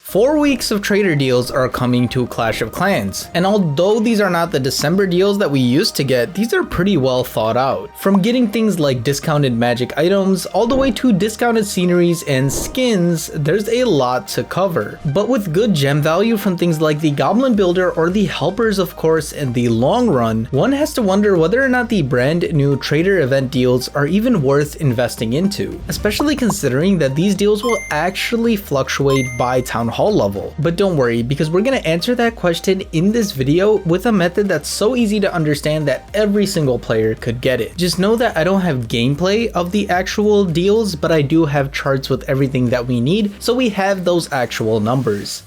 4 weeks of trader deals are coming to Clash of Clans, and although these are not the December deals that we used to get, these are pretty well thought out. From getting things like discounted magic items, all the way to discounted sceneries and skins, there's a lot to cover. But with good gem value from things like the Goblin Builder or the Helpers of course in the long run, one has to wonder whether or not the brand new trader event deals are even worth investing into, especially considering that these deals will actually fluctuate by town hall level. But don't worry, because we're going to answer that question in this video with a method that's so easy to understand that every single player could get it. Just know that I don't have gameplay of the actual deals, but I do have charts with everything that we need, so we have those actual numbers.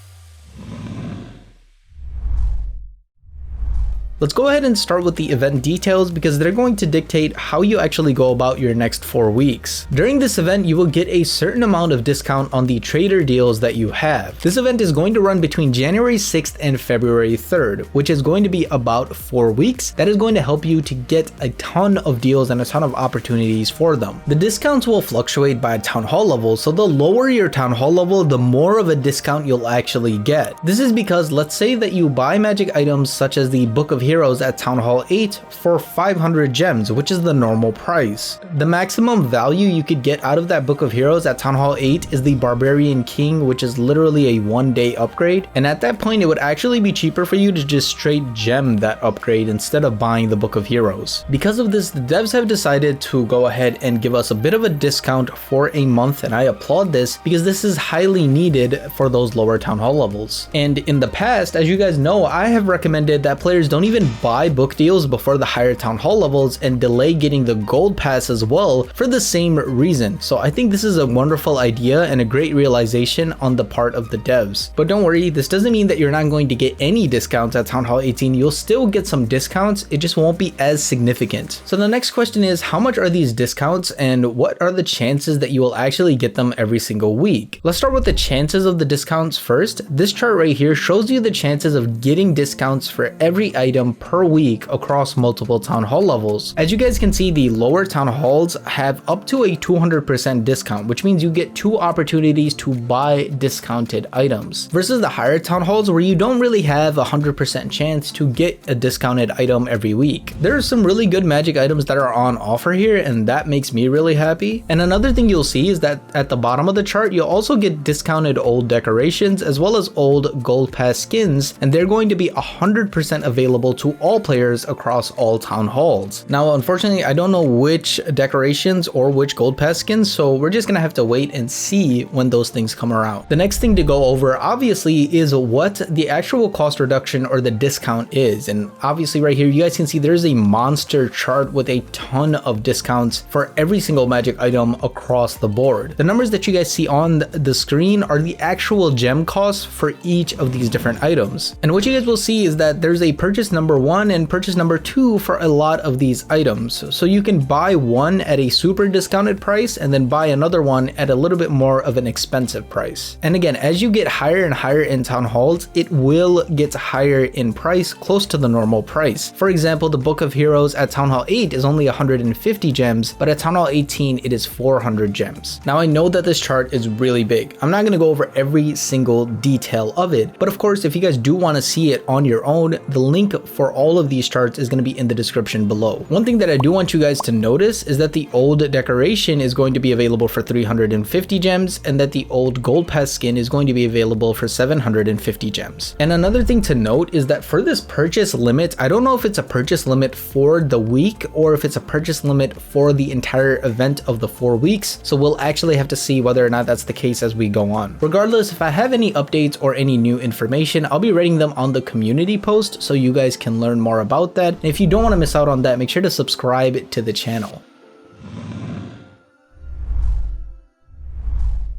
Let's go ahead and start with the event details because they're going to dictate how you actually go about your next 4 weeks. During this event, you will get a certain amount of discount on the trader deals that you have. This event is going to run between January 6th and February 3rd, which is going to be about 4 weeks. That is going to help you to get a ton of deals and a ton of opportunities for them. The discounts will fluctuate by town hall level, so the lower your town hall level, the more of a discount you'll actually get. This is because let's say that you buy magic items such as the Book of Heroes at Town Hall 8 for 500 gems, which is the normal price. The maximum value you could get out of that Book of Heroes at Town Hall 8 is the Barbarian King, which is literally a 1-day upgrade, and at that point it would actually be cheaper for you to just straight gem that upgrade instead of buying the Book of Heroes. Because of this, the devs have decided to go ahead and give us a bit of a discount for a month, and I applaud this because this is highly needed for those lower Town Hall levels. And in the past, as you guys know, I have recommended that players don't even buy book deals before the higher town hall levels and delay getting the gold pass as well for the same reason. So I think this is a wonderful idea and a great realization on the part of the devs. But don't worry, this doesn't mean that you're not going to get any discounts at Town Hall 18. You'll still get some discounts, it just won't be as significant. So the next question is, how much are these discounts and what are the chances that you will actually get them every single week? Let's start with the chances of the discounts first. This chart right here shows you the chances of getting discounts for every item per week across multiple town hall levels. As you guys can see, the lower town halls have up to a 200% discount, which means you get 2 opportunities to buy discounted items, versus the higher town halls where you don't really have a 100% chance to get a discounted item every week. There are some really good magic items that are on offer here, and that makes me really happy. And another thing you'll see is that at the bottom of the chart, you'll also get discounted old decorations as well as old gold pass skins, and they're going to be 100% available to all players across all town halls. Now, unfortunately, I don't know which decorations or which gold pass skins, so we're just gonna have to wait and see when those things come around. The next thing to go over, obviously, is what the actual cost reduction or the discount is. And obviously right here, you guys can see there's a monster chart with a ton of discounts for every single magic item across the board. The numbers that you guys see on the screen are the actual gem costs for each of these different items. And what you guys will see is that there's a purchase number 1 and purchase number 2 for a lot of these items. So you can buy one at a super discounted price and then buy another one at a little bit more of an expensive price. And again, as you get higher and higher in town halls, it will get higher in price, close to the normal price. For example, the Book of Heroes at Town Hall 8 is only 150 gems, but at Town Hall 18 it is 400 gems. Now I know that this chart is really big. I'm not going to go over every single detail of it, but of course if you guys do want to see it on your own, the link for all of these charts is going to be in the description below. One thing that I do want you guys to notice is that the old decoration is going to be available for 350 gems and that the old gold pass skin is going to be available for 750 gems. And another thing to note is that for this purchase limit, I don't know if it's a purchase limit for the week or if it's a purchase limit for the entire event of the 4 weeks. So we'll actually have to see whether or not that's the case as we go on. Regardless, if I have any updates or any new information, I'll be writing them on the community post so you guys can learn more about that. And if you don't want to miss out on that, make sure to subscribe to the channel.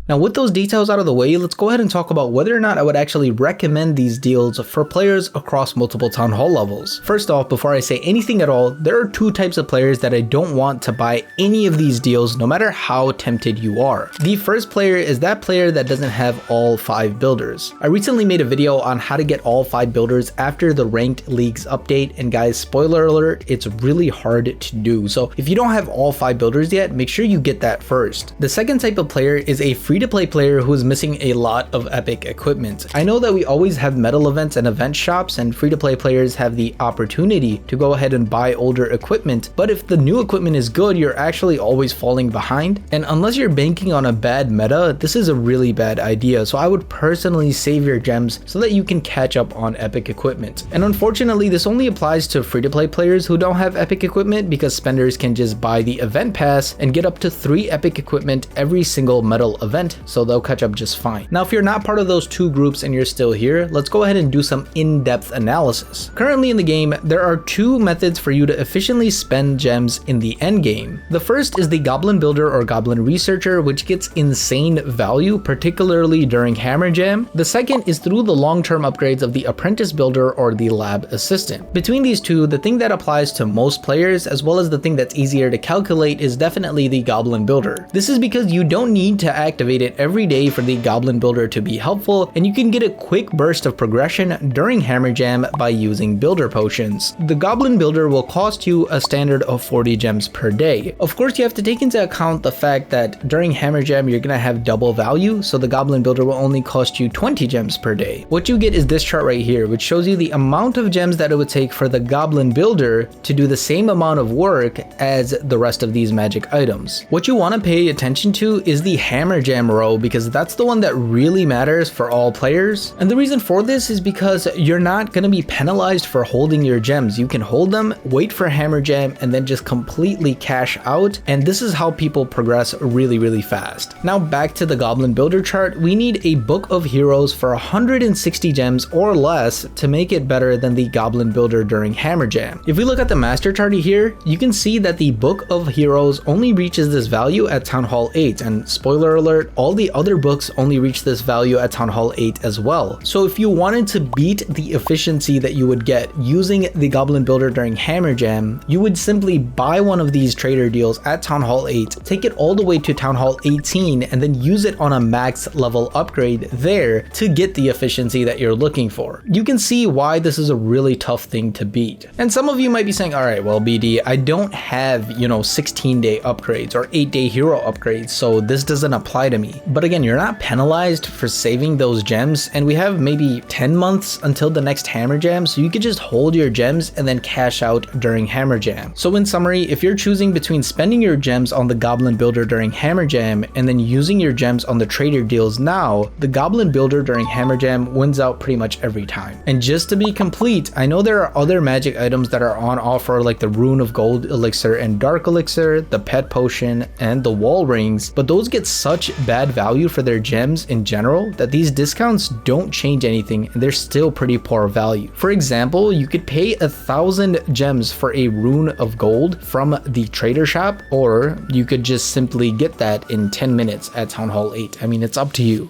Now with those details out of the way, let's go ahead and talk about whether or not I would actually recommend these deals for players across multiple town hall levels. First off, before I say anything at all, there are 2 types of players that I don't want to buy any of these deals no matter how tempted you are. The first player is that player that doesn't have all 5 builders. I recently made a video on how to get all 5 builders after the ranked leagues update, and guys, spoiler alert, it's really hard to do. So if you don't have all 5 builders yet, make sure you get that first. The second type of player is a free free-to-play player who is missing a lot of epic equipment. I know that we always have medal events and event shops, and free-to-play players have the opportunity to go ahead and buy older equipment, but if the new equipment is good, you're actually always falling behind. And unless you're banking on a bad meta, this is a really bad idea. So I would personally save your gems so that you can catch up on epic equipment. And unfortunately, this only applies to free-to-play players who don't have epic equipment, because spenders can just buy the event pass and get up to 3 epic equipment every single medal event, so they'll catch up just fine. Now, if you're not part of those two groups and you're still here, let's go ahead and do some in-depth analysis. Currently in the game, there are 2 methods for you to efficiently spend gems in the end game. The first is the Goblin Builder or Goblin Researcher, which gets insane value, particularly during Hammer Jam. The second is through the long-term upgrades of the Apprentice Builder or the Lab Assistant. Between these two, the thing that applies to most players, as well as the thing that's easier to calculate, is definitely the Goblin Builder. This is because you don't need to activate it every day for the Goblin Builder to be helpful, and you can get a quick burst of progression during Hammer Jam by using Builder Potions. The Goblin Builder will cost you a standard of 40 gems per day. Of course, you have to take into account the fact that during Hammer Jam, you're gonna have double value, so the Goblin Builder will only cost you 20 gems per day. What you get is this chart right here, which shows you the amount of gems that it would take for the Goblin Builder to do the same amount of work as the rest of these magic items. What you want to pay attention to is the Hammer Jam row, because that's the one that really matters for all players. And the reason for this is because you're not going to be penalized for holding your gems. You can hold them, wait for Hammer Jam, and then just completely cash out. And this is how people progress really fast. Now back to the Goblin Builder chart, we need a Book of Heroes for 160 gems or less to make it better than the Goblin Builder during Hammer Jam. If we look at the master chart here, you can see that the Book of Heroes only reaches this value at Town Hall 8, and spoiler alert, all the other books only reach this value at Town Hall 8 as well. So if you wanted to beat the efficiency that you would get using the Goblin Builder during Hammer Jam, you would simply buy one of these trader deals at Town Hall 8, take it all the way to Town Hall 18, and then use it on a max level upgrade there to get the efficiency that you're looking for. You can see why this is a really tough thing to beat. And some of you might be saying, all right, well, BD, I don't have, 16-day upgrades or 8-day hero upgrades, so this doesn't apply to me. But again, you're not penalized for saving those gems, and we have maybe 10 months until the next Hammer Jam, so you could just hold your gems and then cash out during Hammer Jam. So in summary, if you're choosing between spending your gems on the Goblin Builder during Hammer Jam and then using your gems on the trader deals now, the Goblin Builder during Hammer Jam wins out pretty much every time. And just to be complete, I know there are other magic items that are on offer, like the Rune of Gold Elixir and Dark Elixir, the Pet Potion, and the Wall Rings, but those get such bad value for their gems in general that these discounts don't change anything, and they're still pretty poor value. For example, you could pay 1,000 gems for a Rune of Gold from the trader shop, or you could just simply get that in 10 minutes at Town Hall 8. I mean, it's up to you.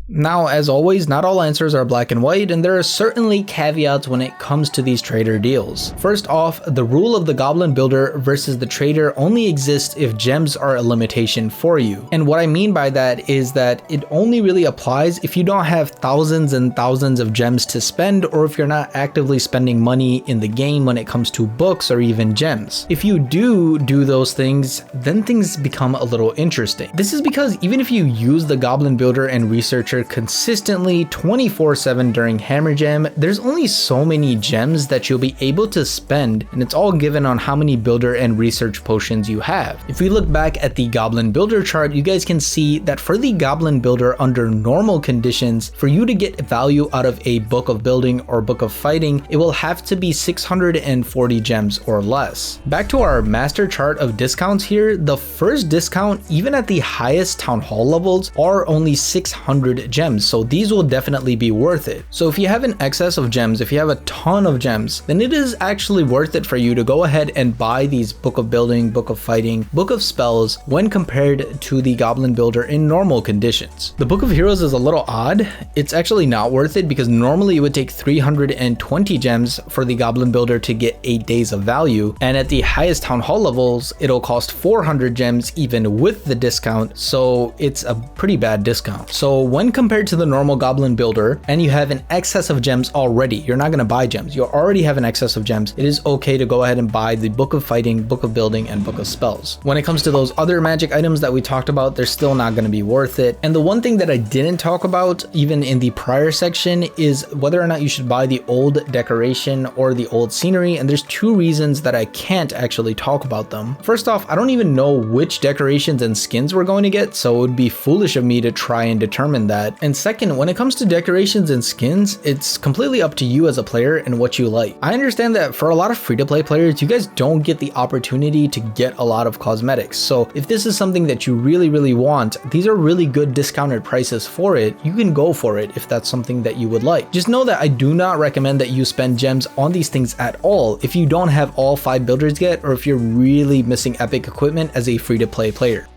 Now, as always, not all answers are black and white, and there are certainly caveats when it comes to these trader deals. First off, the rule of the Goblin Builder versus the trader only exists if gems are a limitation for you. And what I mean by that is that it only really applies if you don't have thousands and thousands of gems to spend, or if you're not actively spending money in the game when it comes to books or even gems. If you do those things, then things become a little interesting. This is because even if you use the Goblin Builder and Researcher consistently 24/7 during Hammer Jam, there's only so many gems that you'll be able to spend, and it's all given on how many builder and research potions you have. If we look back at the Goblin Builder chart, you guys can see that for the Goblin Builder under normal conditions, for you to get value out of a Book of Building or Book of Fighting, it will have to be 640 gems or less. Back to our master chart of discounts here, the first discount, even at the highest Town Hall levels, are only 600 gems, so these will definitely be worth it. So if you have an excess of gems, if you have a ton of gems, then it is actually worth it for you to go ahead and buy these Book of Building, Book of Fighting, Book of Spells when compared to the Goblin Builder in normal conditions. The Book of Heroes is a little odd. It's actually not worth it because normally it would take 320 gems for the Goblin Builder to get 8 days of value, and at the highest Town Hall levels, it'll cost 400 gems even with the discount, so it's a pretty bad discount. So when compared to the normal goblin builder and you have an excess of gems already, you're not going to buy gems, you already have an excess of gems, it is okay to go ahead and buy the Book of Fighting, Book of Building, and Book of Spells. When it comes to those other magic items that we talked about, they're still not going to be worth it. And the one thing that I didn't talk about even in the prior section is whether or not you should buy the old decoration or the old scenery, and there's two reasons that I can't actually talk about them. First off, I don't even know which decorations and skins we're going to get, so it would be foolish of me to try and determine that. And second, when it comes to decorations and skins, it's completely up to you as a player and what you like. I understand that for a lot of free-to-play players, you guys don't get the opportunity to get a lot of cosmetics. So if this is something that you really want, these are really good discounted prices for it. You can go for it if that's something that you would like. Just know that I do not recommend that you spend gems on these things at all if you don't have all 5 builders yet, or if you're really missing epic equipment as a free-to-play player.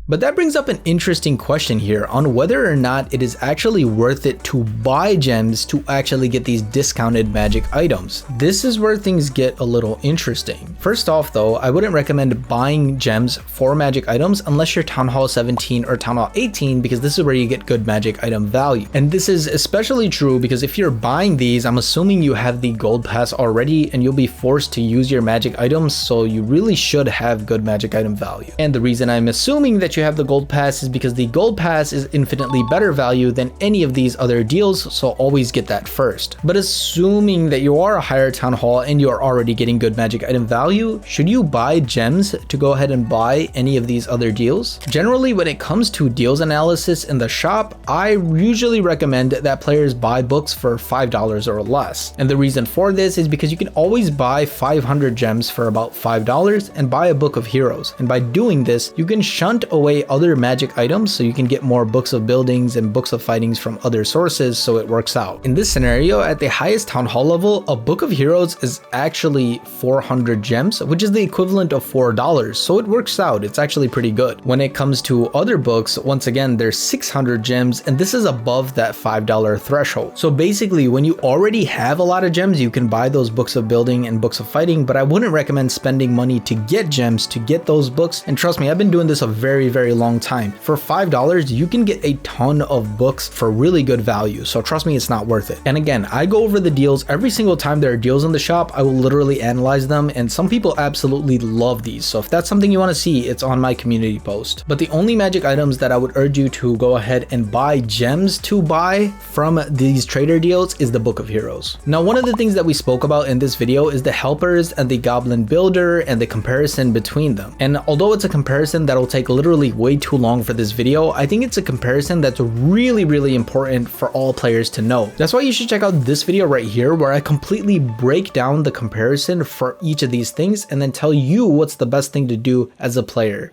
But that brings up an interesting question here on whether or not it is actually worth it to buy gems to actually get these discounted magic items. This is where things get a little interesting. First off though, I wouldn't recommend buying gems for magic items unless you're Town Hall 17 or Town Hall 18, because this is where you get good magic item value. And this is especially true because if you're buying these, I'm assuming you have the gold pass already and you'll be forced to use your magic items, so you really should have good magic item value. And the reason I'm assuming that you have the gold pass is because the gold pass is infinitely better value than any of these other deals, so always get that first. But assuming that you are a higher town hall and you are already getting good magic item value, should you buy gems to go ahead and buy any of these other deals? Generally, when it comes to deals analysis in the shop, I usually recommend that players buy books for $5 or less. And the reason for this is because you can always buy 500 gems for about $5 and buy a book of heroes. And by doing this, you can shunt away other magic items so you can get more books of buildings and books of fightings from other sources, so it works out. In this scenario, at the highest town hall level, a book of heroes is actually 400 gems, which is the equivalent of $4, so it works out. It's actually pretty good. When it comes to other books, once again, there's 600 gems, and this is above that $5 threshold. So basically, when you already have a lot of gems, you can buy those books of building and books of fighting, but I wouldn't recommend spending money to get gems to get those books. And trust me, I've been doing this a very long time. For $5, you can get a ton of books for really good value, so trust me, it's not worth it. And again, I go over the deals every single time there are deals in the shop. I will literally analyze them, and some people absolutely love these, so if that's something you want to see, it's on my community post. But the only magic items that I would urge you to go ahead and buy gems to buy from these trader deals is the Book of Heroes. Now, one of the things that we spoke about in this video is the helpers and the goblin builder and the comparison between them. And although it's a comparison that'll take literally way too long for this video, I think it's a comparison that's really important for all players to know. That's why you should check out this video right here, where I completely break down the comparison for each of these things and then tell you what's the best thing to do as a player.